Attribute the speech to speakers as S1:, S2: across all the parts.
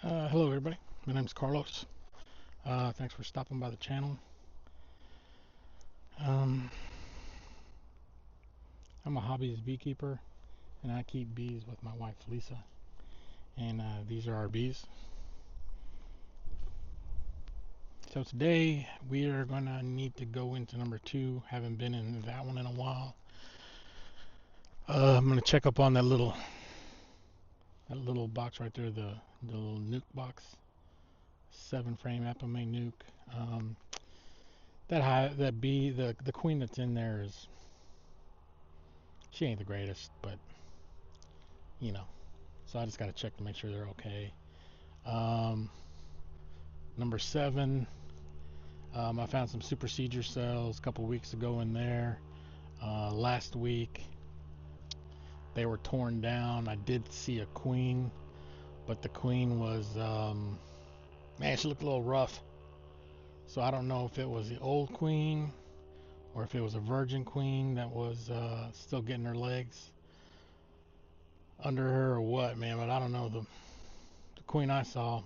S1: Hello everybody, my name is Carlos. Thanks for stopping by the channel. Um, I'm a hobbyist beekeeper and I keep bees with my wife Lisa, and these are our bees. So today we are going to need to go into number 2. Haven't been in that one in a while. I'm going to check up on that little box right there, the little nuke box, 7-frame Apame nuke. That bee, the queen that's in there she ain't the greatest, but you know. So I just got to check to make sure they're okay. Um, Number 7, I found some super seeder cells a couple weeks ago in there. Last week they were torn down. I did see a queen, but the queen was, man, she looked a little rough. So I don't know if it was the old queen or if it was a virgin queen that was still getting her legs under her or what, man. But I don't know. The queen I saw,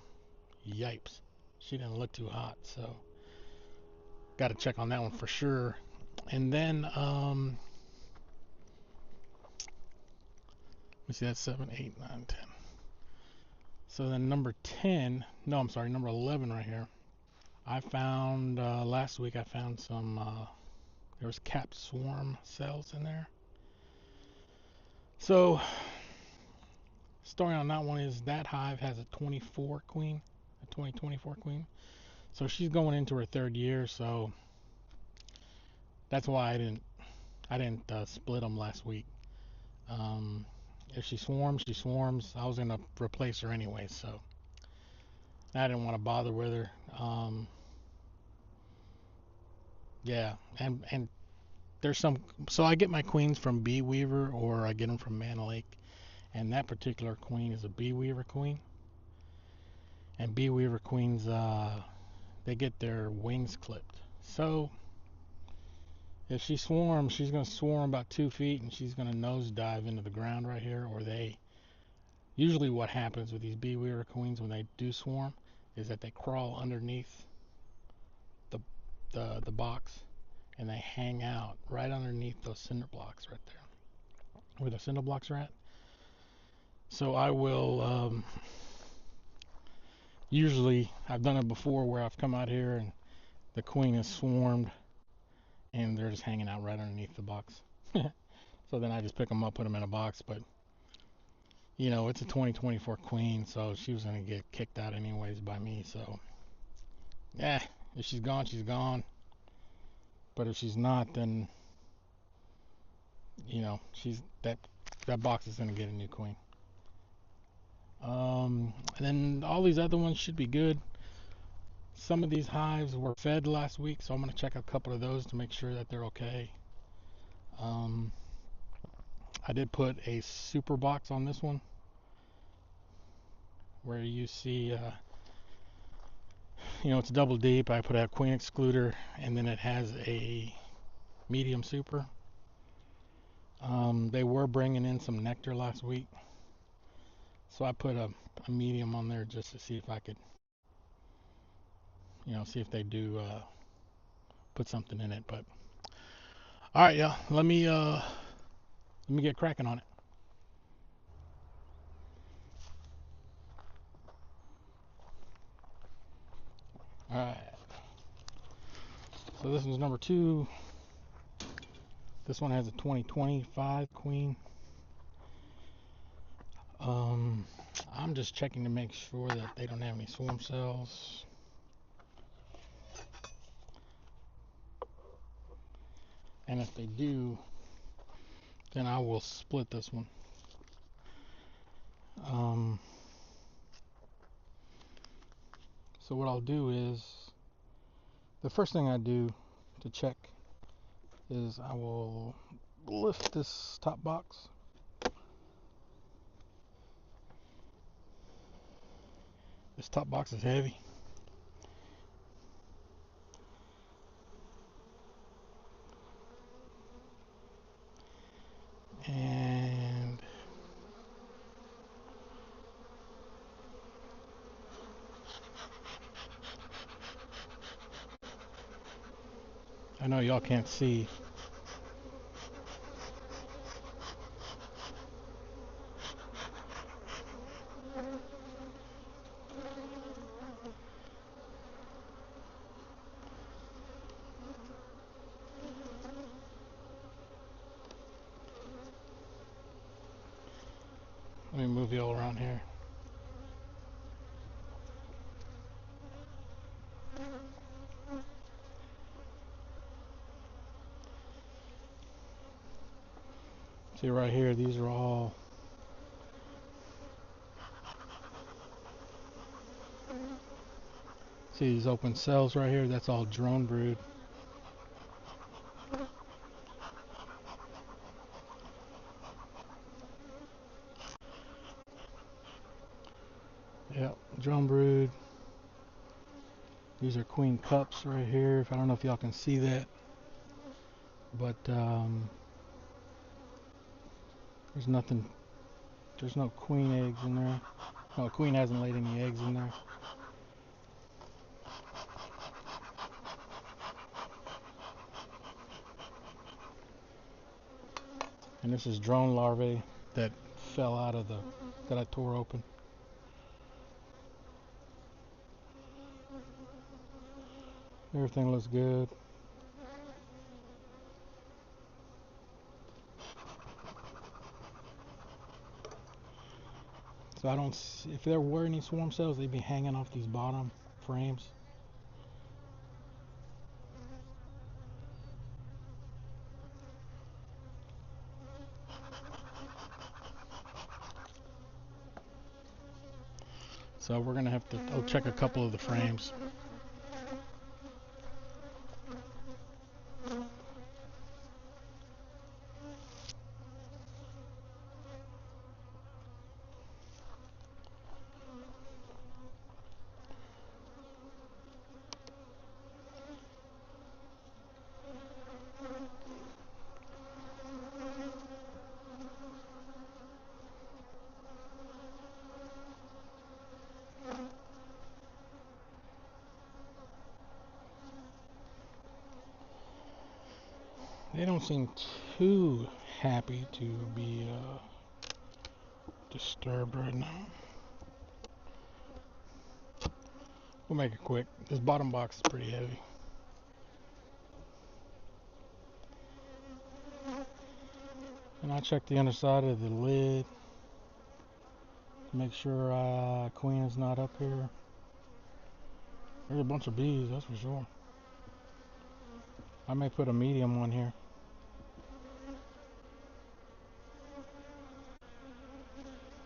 S1: yipes, she didn't look too hot. So got to check on that one for sure. And then, let me see, that's 7, 8, 9, 10. So then number 10, no, I'm sorry, number 11 right here. I found, last week I found some, there was capped swarm cells in there. So, story on that one is that hive has a 24 queen, a 2024 queen. So she's going into her 3rd year, so that's why I didn't split them last week. If she swarms, she swarms. I was gonna replace her anyway, so I didn't want to bother with her. Yeah, and there's some. So I get my queens from Bee Weaver or I get them from Man Lake, and that particular queen is a Bee Weaver queen. And Bee Weaver queens, they get their wings clipped. So if she swarms, she's gonna swarm about 2 feet and she's gonna nosedive into the ground right here. Or they usually what happens with these Bee Weaver queens when they do swarm is that they crawl underneath the the box and they hang out right underneath those cinder blocks right there where the cinder blocks are at. So I will, usually I've done it before where I've come out here and the queen is swarmed and they're just hanging out right underneath the box. So then I just pick them up, put them in a box. But it's a 2024 queen, so she was gonna get kicked out anyways by me. So yeah, if she's gone, she's gone. But if she's not, then she's that box is gonna get a new queen. And then all these other ones should be good. Some of these hives were fed last week, so I'm going to check a couple of those to make sure that they're okay. Um, I did put a super box on this one where you see, it's double deep. I put a queen excluder and then it has a medium super. They were bringing in some nectar last week, so I put a medium on there just to see if I could, see if they do put something in it. But all right, yeah, let me get cracking on it. All right. So this one's number 2. This one has a 2025 queen. I'm just checking to make sure that they don't have any swarm cells. And if they do, then I will split this one. So what I'll do is, the first thing I do to check is I will lift this top box. This top box is heavy. And I know y'all can't see. Let me move y'all around here. See right here, these are all see these open cells right here, that's all drone brood. Yep, drone brood. These are queen cups right here. I don't know if y'all can see that, but there's nothing. There's no queen eggs in there. No, queen hasn't laid any eggs in there. And this is drone larvae that fell out of that I tore open. Everything looks good. So I don't see, if there were any swarm cells, they'd be hanging off these bottom frames. So we're gonna have to, I'll check a couple of the frames. They don't seem too happy to be disturbed right now. We'll make it quick. This bottom box is pretty heavy. And I'll check the underside of the lid to make sure queen is not up here. There's a bunch of bees, that's for sure. I may put a medium one here.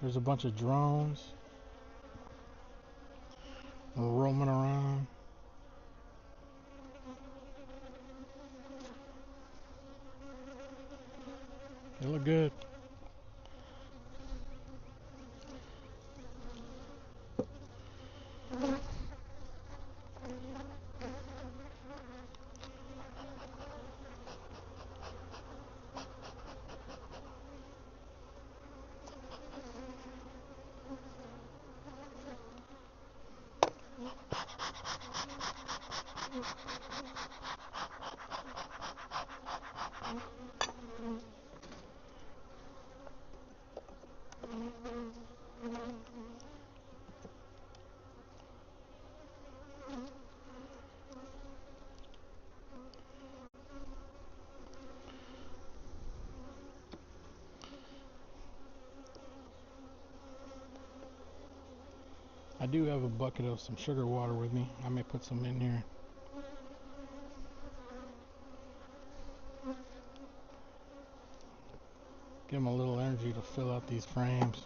S1: There's a bunch of drones roaming around. They look good. I do have a bucket of some sugar water with me. I may put some in here. Give them a little energy to fill out these frames.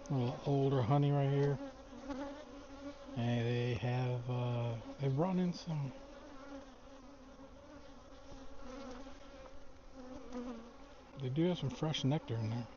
S1: A little older honey right here. And they brought in some, they do have some fresh nectar in there.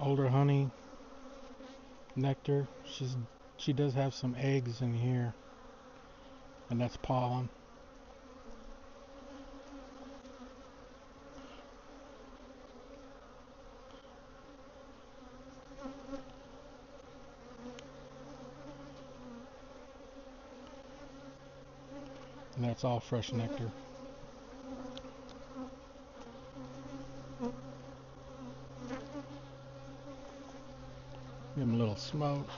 S1: older honey nectar. She does have some eggs in here, and that's pollen. And that's all fresh nectar. Give them a little smoke.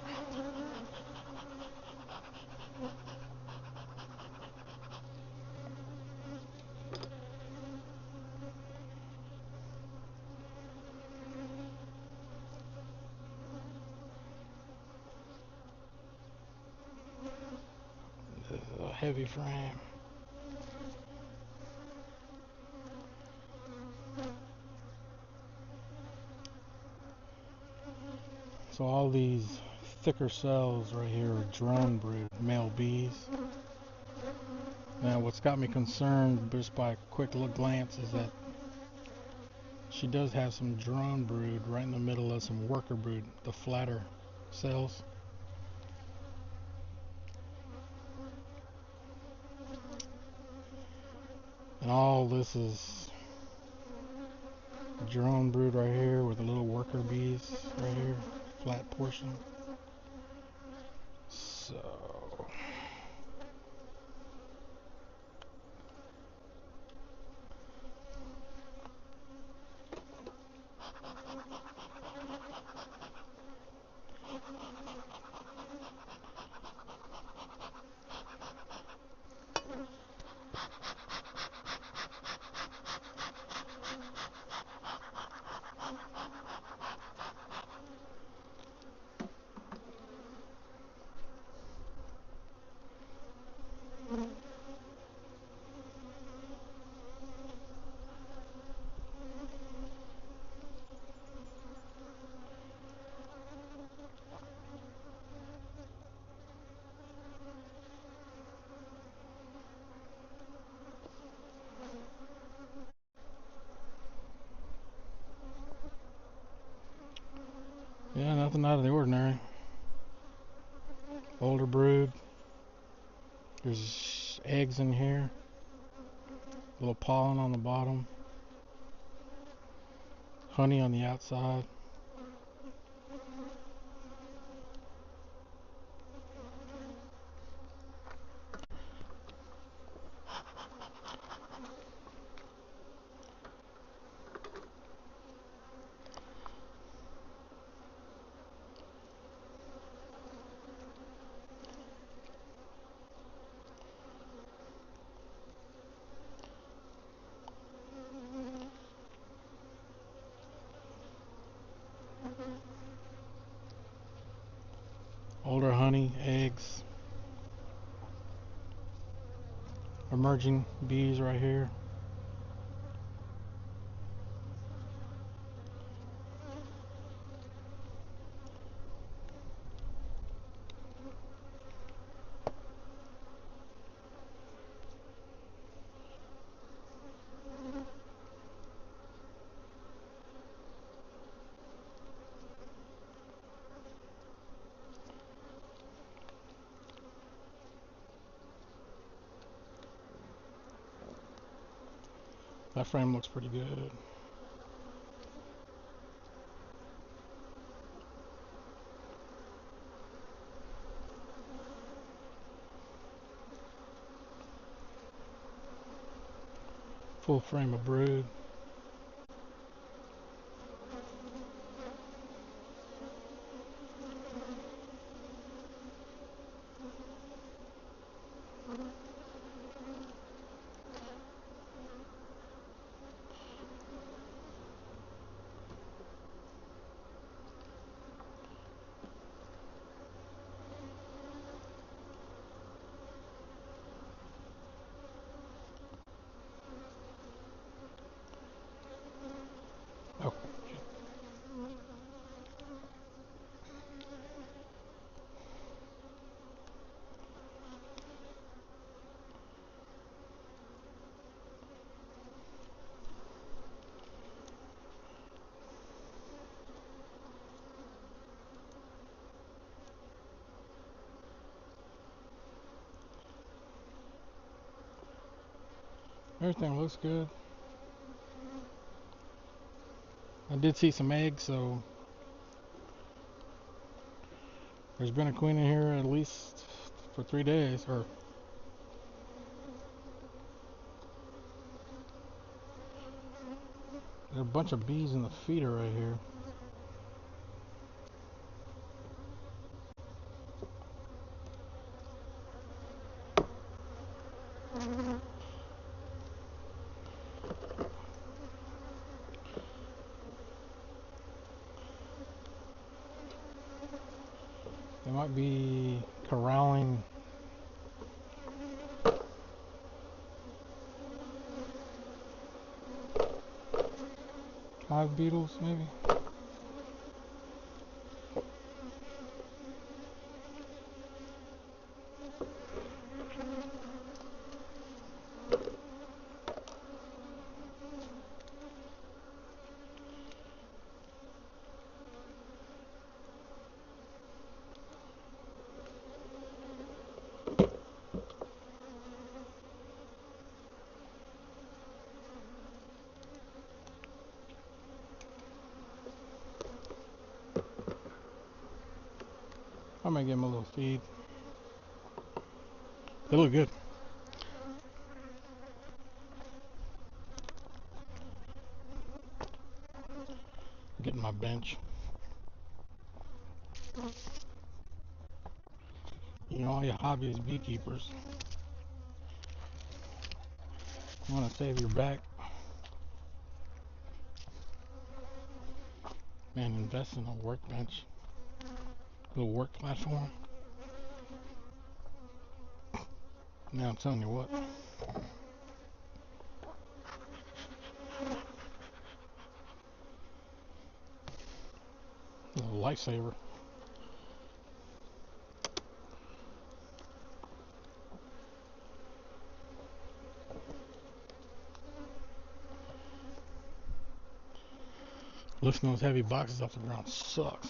S1: This is a heavy frame. So all these thicker cells right here are drone brood male bees. Now what's got me concerned just by a quick glance is that she does have some drone brood right in the middle of some worker brood, the flatter cells. And all this is drone brood right here with the little worker bees right here, flat portion. So yeah, nothing out of the ordinary. Older brood. There's eggs in here. A little pollen on the bottom. Honey on the outside. Older honey, eggs. Emerging bees right here. That frame looks pretty good. Full frame of brood. Everything looks good. I did see some eggs, so there's been a queen in here at least for 3 days, or there are a bunch of bees in the feeder right here. They might be corralling hive beetles, maybe. I might give them a little feed. They look good. Getting my bench. You know, all your hobbyist beekeepers want to save your back. Man, invest in a workbench. A little work platform. Now I'm telling you what. A little lifesaver. Lifting those heavy boxes off the ground sucks.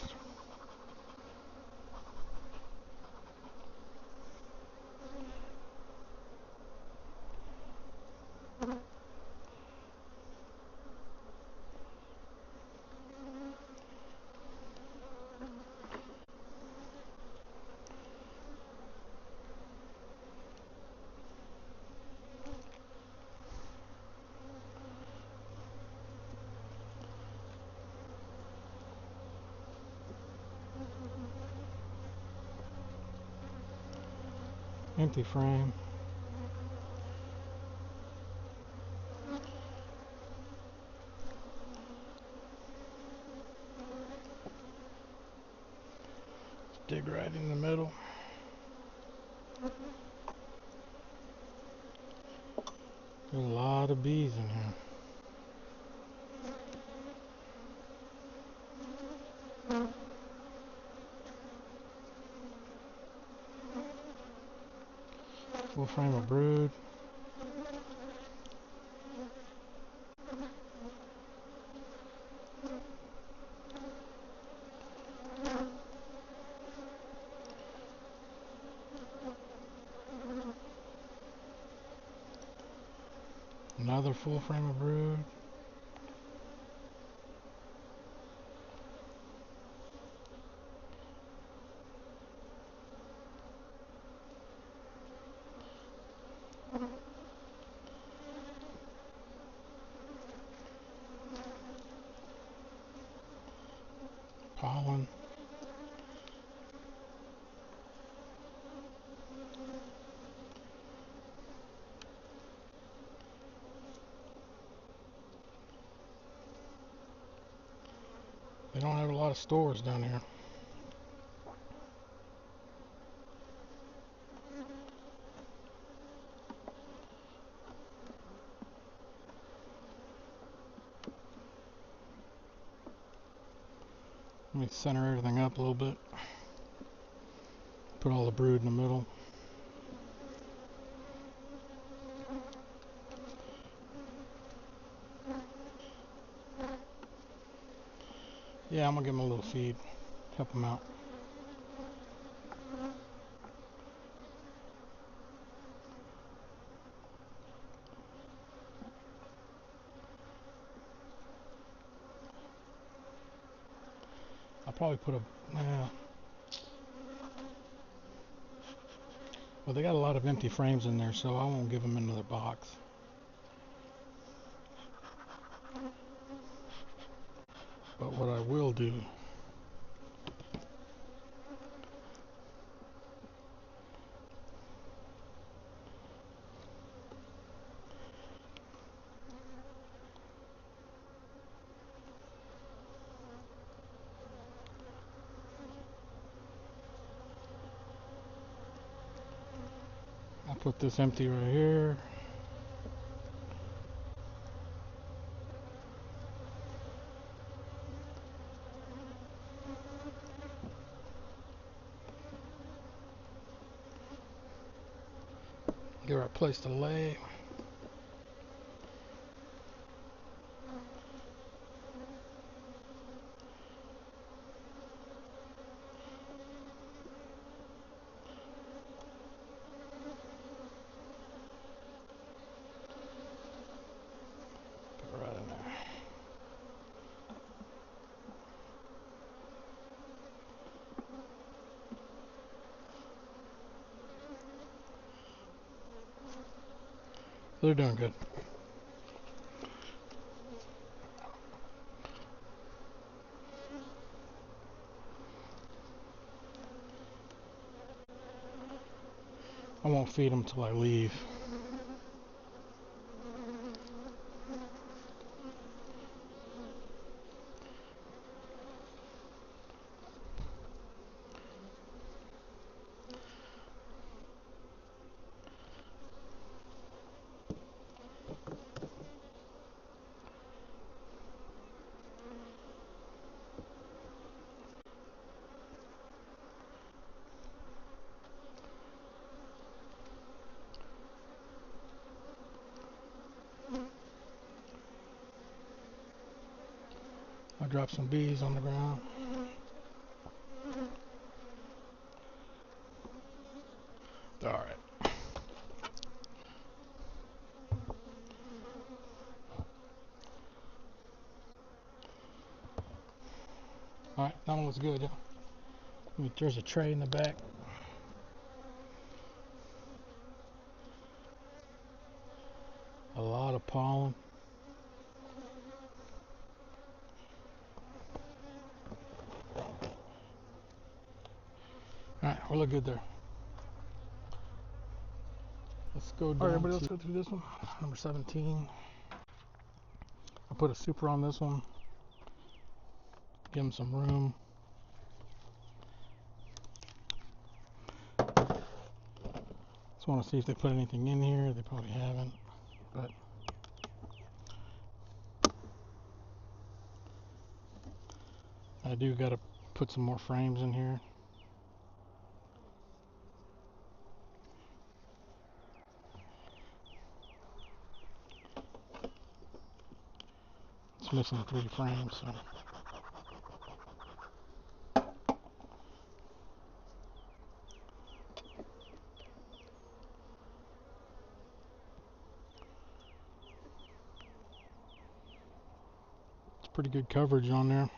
S1: Empty frame. Dig right in the middle. There's a lot of bees in here. Full frame of brood. Another full frame of brood. Pollen. They don't have a lot of stores down here. Let me center everything up a little bit. Put all the brood in the middle. Yeah, I'm gonna give them a little feed. Help them out. probably put a, well, they got a lot of empty frames in there, so I won't give them another box. But what I will do, I'll put this empty right here. Give her a place to lay. Put it right in there. They're doing good. I won't feed them till I leave. I dropped some bees on the ground. Alright. Alright, that one was good. Yeah. There's a tray in the back. A lot of pollen. Alright, we'll look good there. Let's go down. Alright, everybody, let's go through this one. Number 17. I put a super on this one. Give them some room. Just want to see if they put anything in here. They probably haven't, but I do got to put some more frames in here. It's missing 3 frames, so. It's pretty good coverage on there.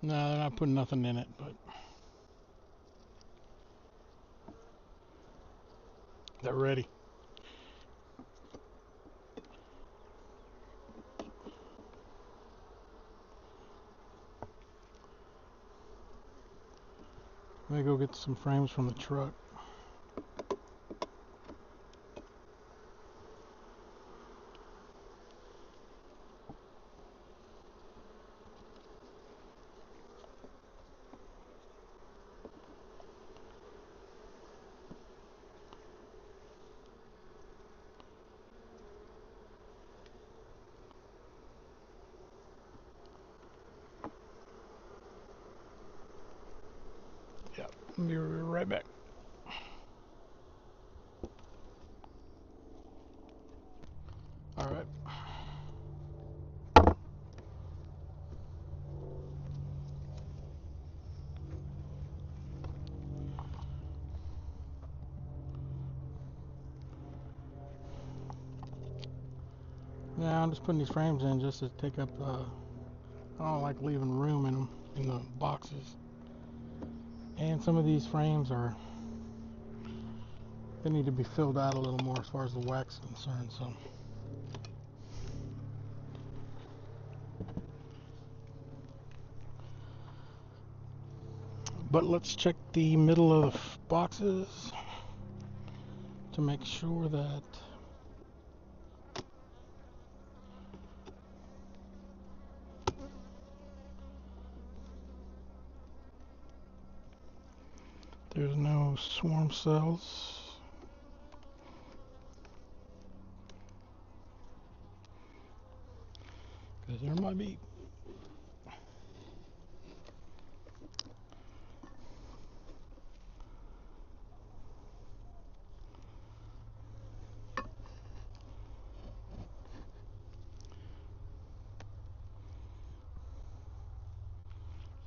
S1: No, they're not putting nothing in it, but they're ready. Let me go get some frames from the truck. Yeah, I'll be right back. All right. now I'm just putting these frames in just to take up, I don't like leaving room in them, in the boxes. And some of these frames they need to be filled out a little more as far as the wax is concerned, so. But let's check the middle of the boxes to make sure that there's no swarm cells. Because there might be.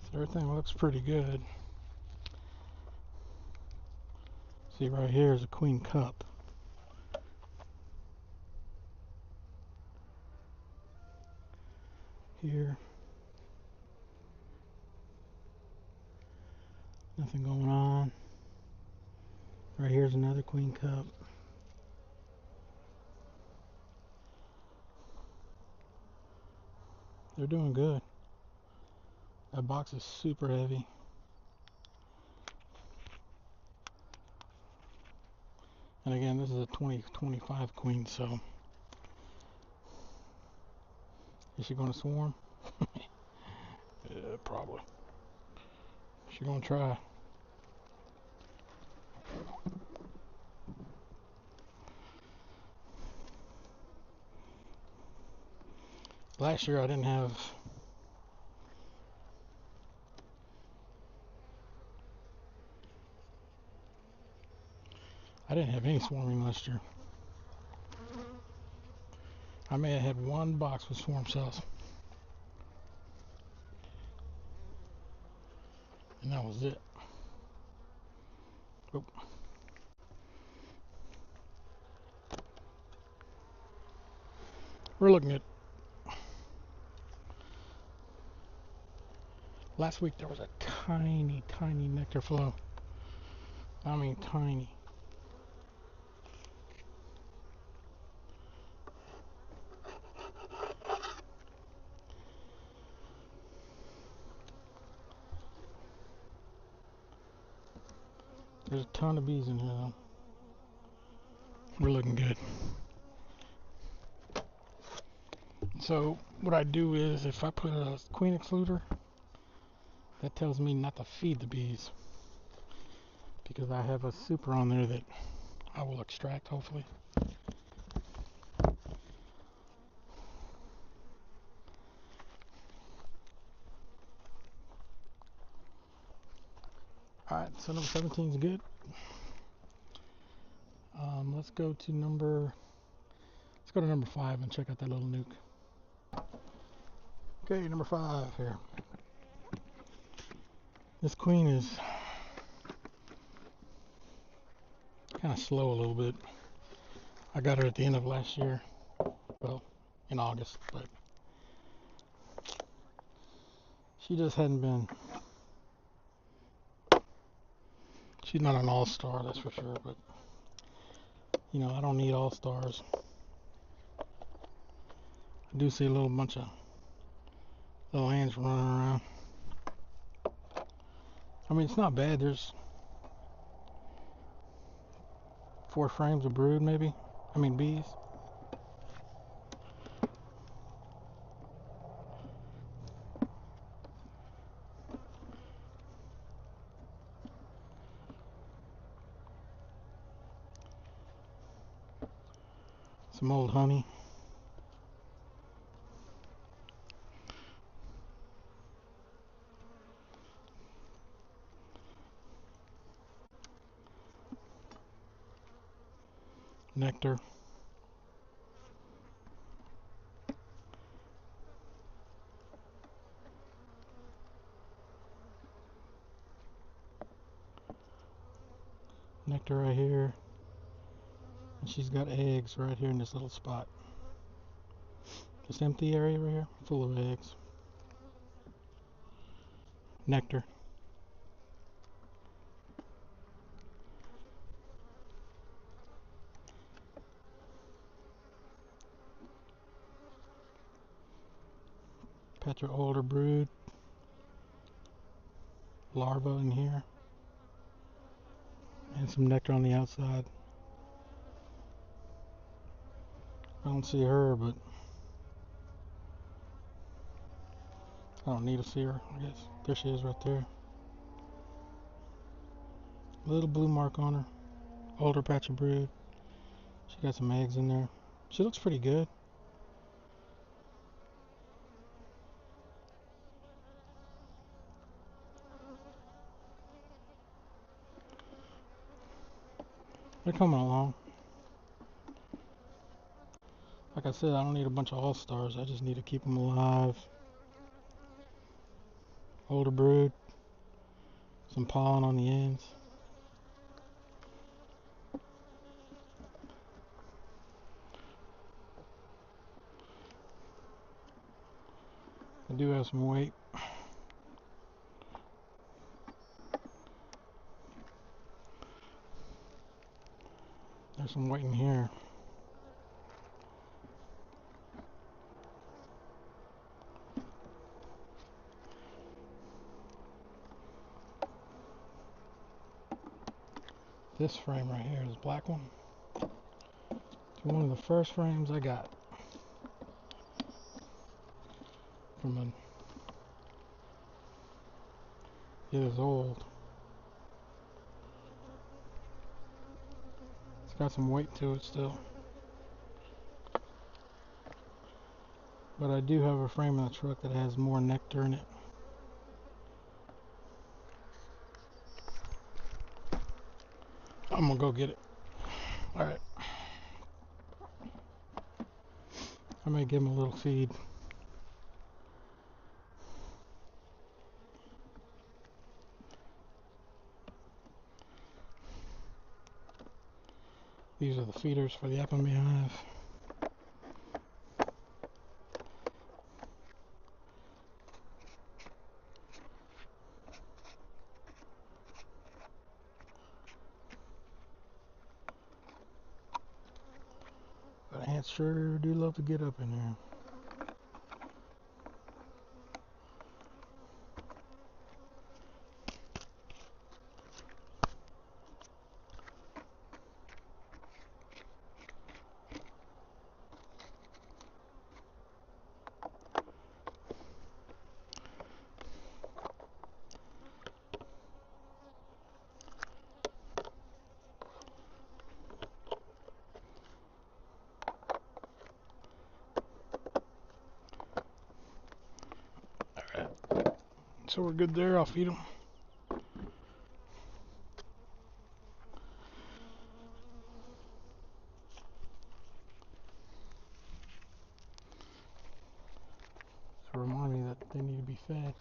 S1: So everything looks pretty good. See, right here is a queen cup. Here, nothing going on. Right here's another queen cup. They're doing good. That box is super heavy. And again, this is a 2025 queen, so is she going to swarm? Yeah, probably. She's going to try. Last year I didn't have any swarming last year. I may have had one box with swarm cells. And that was it. Oh. We're looking at last week there was a tiny nectar flow. I mean tiny. There's a ton of bees in here though. We're looking good. So what I do is if I put a queen excluder, that tells me not to feed the bees, because I have a super on there that I will extract hopefully. Alright, so number 17 is good. Let's go to number 5 and check out that little nuke. Okay, number 5 here. This queen is kind of slow a little bit. I got her at the end of last year, well, in August, but she just hadn't been. She's not an all-star, that's for sure, but you know, I don't need all-stars. I do see a little bunch of little ants running around. I mean, it's not bad. There's 4 frames of brood, maybe. I mean, bees. Some old honey. Nectar. Nectar right here. And she's got eggs right here in this little spot. This empty area right here, full of eggs. Nectar. Petra older brood. Larva in here. And some nectar on the outside. I don't see her, but I don't need to see her, I guess. There she is right there. Little blue mark on her. Older patch of brood. She got some eggs in there. She looks pretty good. They're coming along. Like I said, I don't need a bunch of all-stars. I just need to keep them alive. Older brood. Some pollen on the ends. I do have some weight. There's some weight in here. This frame right here, this black one. It's one of the first frames I got from a. It is old. It's got some weight to it still. But I do have a frame in the truck that has more nectar in it. I'm gonna go get it. Alright. I may give him a little feed. These are the feeders for the apple beehive. But ants sure do love to get up in there. So we're good there. I'll feed them. So remind me that they need to be fed.